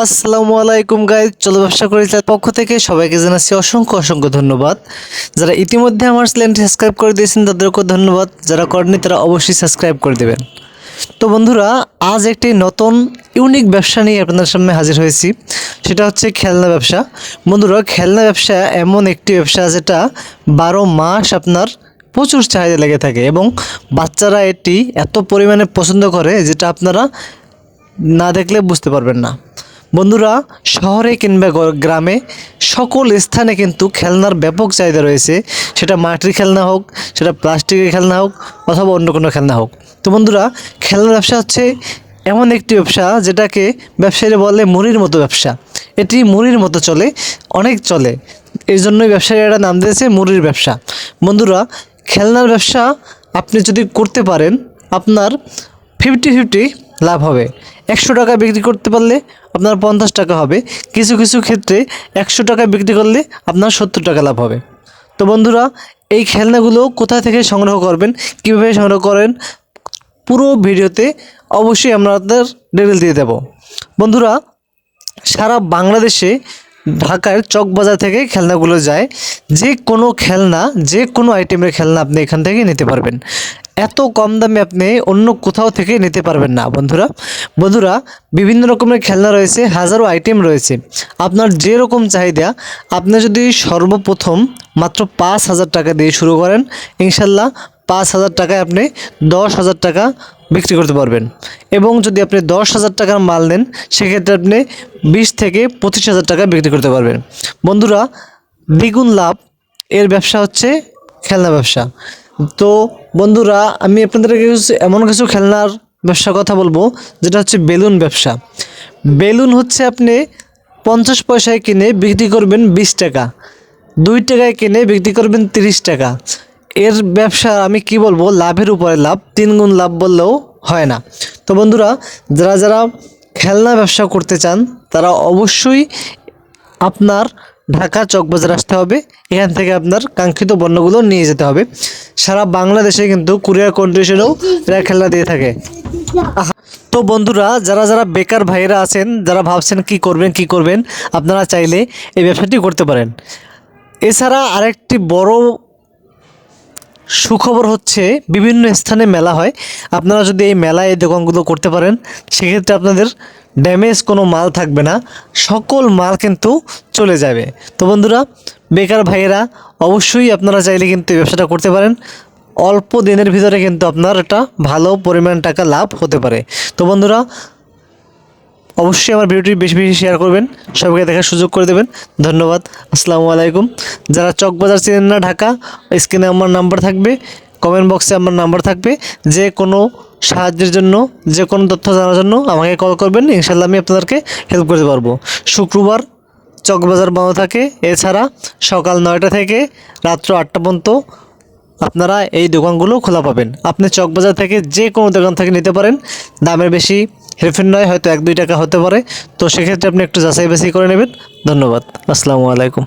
আসসালামু আলাইকুম গাইজ, চলো ব্যবসা করি তার পক্ষ থেকে সবাইকে জানাচ্ছি অসংখ্য অসংখ্য ধন্যবাদ। যারা ইতিমধ্যে আমার চ্যানেলটি সাবস্ক্রাইব করে দিয়েছেন তাদেরকেও ধন্যবাদ, যারা করেনি তারা অবশ্যই সাবস্ক্রাইব করে দেবেন। তো বন্ধুরা, আজ একটি নতুন ইউনিক ব্যবসা নিয়ে আপনাদের সামনে হাজির হয়েছি। সেটা হচ্ছে খেলনা ব্যবসা। বন্ধুরা, খেলনা ব্যবসা এমন একটি ব্যবসা যেটা 12 মাস আপনার প্রচুর চাহিদা লেগে থাকে এবং বাচ্চারা এটি এত পরিমাণে পছন্দ করে যেটা আপনারা না দেখলে বুঝতে পারবেন না। বন্ধুরা, শহরে কিংবা গ্রামে সকল স্থানে কিন্তু খেলনার ব্যাপক চাহিদা রয়েছে। সেটা মাটির খেলনা হোক, সেটা প্লাস্টিকের খেলনা হোক, অথবা অন্য কোনো খেলনা হোক। তো বন্ধুরা, খেলনার ব্যবসা হচ্ছে এমন একটি ব্যবসা যেটাকে ব্যবসায়ীরা বলে মুড়ির মতো ব্যবসা। এটি মুড়ির মতো চলে, অনেক চলে, এই জন্যই ব্যবসায়ীরা নাম দিয়েছে মুড়ির ব্যবসা। বন্ধুরা, খেলনার ব্যবসা আপনি যদি করতে পারেন, আপনার 50-50 লাভ হবে। 100 টাকা বিক্রি করতে পারলে আপনার 50 টাকা হবে। কিছু কিছু ক্ষেত্রে 100 টাকা বিক্রি করলে আপনার 70 টাকা লাভ হবে। তো বন্ধুরা, এই খেলনাগুলো কোথা থেকে সংগ্রহ করবেন, কীভাবে সংগ্রহ করেন, পুরো ভিডিওতে অবশ্যই আমরা আপনাদের ডিটেল দিয়ে দেব। বন্ধুরা, সারা বাংলাদেশে ঢাকার চকবাজার থেকে খেলনাগুলো যায়। যে কোনো খেলনা, যে কোনো আইটেমের খেলনা আপনি এখান থেকে নিতে পারবেন। এত কম দামে আপনি অন্য কোথাও থেকে নিতে পারবেন না। বন্ধুরা, বিভিন্ন রকমের খেলনা রয়েছে, হাজারো আইটেম রয়েছে। আপনার যে রকম চাহিদা, আপনি যদি সর্বপ্রথম মাত্র 5,000 টাকা দিয়ে শুরু করেন, ইনশাল্লাহ 5,000 টাকায় আপনি 10,000 টাকা বিক্রি করতে পারবেন। এবং যদি আপনি 10,000 টাকার মাল নেন, সেক্ষেত্রে আপনি 20 থেকে 25,000 টাকা বিক্রি করতে পারবেন। বন্ধুরা, দ্বিগুণ লাভ এর ব্যবসা হচ্ছে খেলনা ব্যবসা। তো বন্ধুরা, আমি আপনাদেরকে এমন কিছু খেলনার ব্যবসার কথা বলবো যেটা হচ্ছে বেলুন ব্যবসা। বেলুন হচ্ছে আপনি 50 পয়সায় কিনে বিক্রি করবেন 20 টাকা, 2 টাকায় কিনে বিক্রি করবেন 30 টাকা। এর ব্যবসা আমি কি বলবো, লাভের উপরে লাভ, 3 গুণ লাভ বললেও হয় না। তো বন্ধুরা, যারা যারা খেলনা ব্যবসা করতে চান তারা অবশ্যই আপনার ঢাকা চকবাজার আসতে হবে। এখান থেকে আপনার কাঙ্ক্ষিত পণ্যগুলো নিয়ে যেতে হবে। সারা বাংলাদেশে কিন্তু কুরিয়ার কন্ডিশনেও এরা খেলনা দিয়ে থাকে। তো বন্ধুরা, যারা যারা বেকার ভাইয়েরা আছেন, যারা ভাবছেন কি করবেন, আপনারা চাইলে এই ব্যবসাটি করতে পারেন। এছাড়া আরেকটি বড় সুখবর হচ্ছে, বিভিন্ন স্থানে মেলা হয়। আপনারা যদি এই মেলায় এই দোকানগুলো করতে পারেন, সেক্ষেত্রে আপনাদের ড্যামেজ কোনো মাল থাকবে না, সকল মাল কিন্তু চলে যাবে। তো বন্ধুরা, বেকার ভাইয়েরা অবশ্যই আপনারা চাইলে কিন্তু এই ব্যবসাটা করতে পারেন। অল্প দিনের ভিতরে কিন্তু আপনার একটা ভালো পরিমাণ টাকা লাভ হতে পারে। তো বন্ধুরা, অবশ্যই আমার ভিডিওটি বেশি বেশি শেয়ার করবেন, সবাইকে দেখার সুযোগ করে দেবেন। ধন্যবাদ। আসসালামু আলাইকুম। যারা চকবাজার চেনেন না ঢাকা, স্ক্রিনে আমার নাম্বার থাকবে, কমেন্ট বক্সে আমার নাম্বার থাকবে। যে কোনো সাহায্যের জন্য, যে কোনো তথ্য জানার জন্য আমাকে কল করবেন, ইনশাল্লাহ আমি আপনাদেরকে হেল্প করতে পারবো। শুক্রবার চকবাজার বন্ধ থাকে, এছাড়া সকাল 9টা থেকে রাত্র 8টা পর্যন্ত আপনারা এই দোকানগুলো খোলা পাবেন। আপনি চকবাজার থেকে যে কোনো দোকান থেকে নিতে পারেন। দামের বেশি হেরফের নয়, হয়তো 1-2 টাকা হতে পারে। তো সেক্ষেত্রে আপনি একটু যাচাই বাছাই করে নেবেন। ধন্যবাদ। আসসালামু আলাইকুম।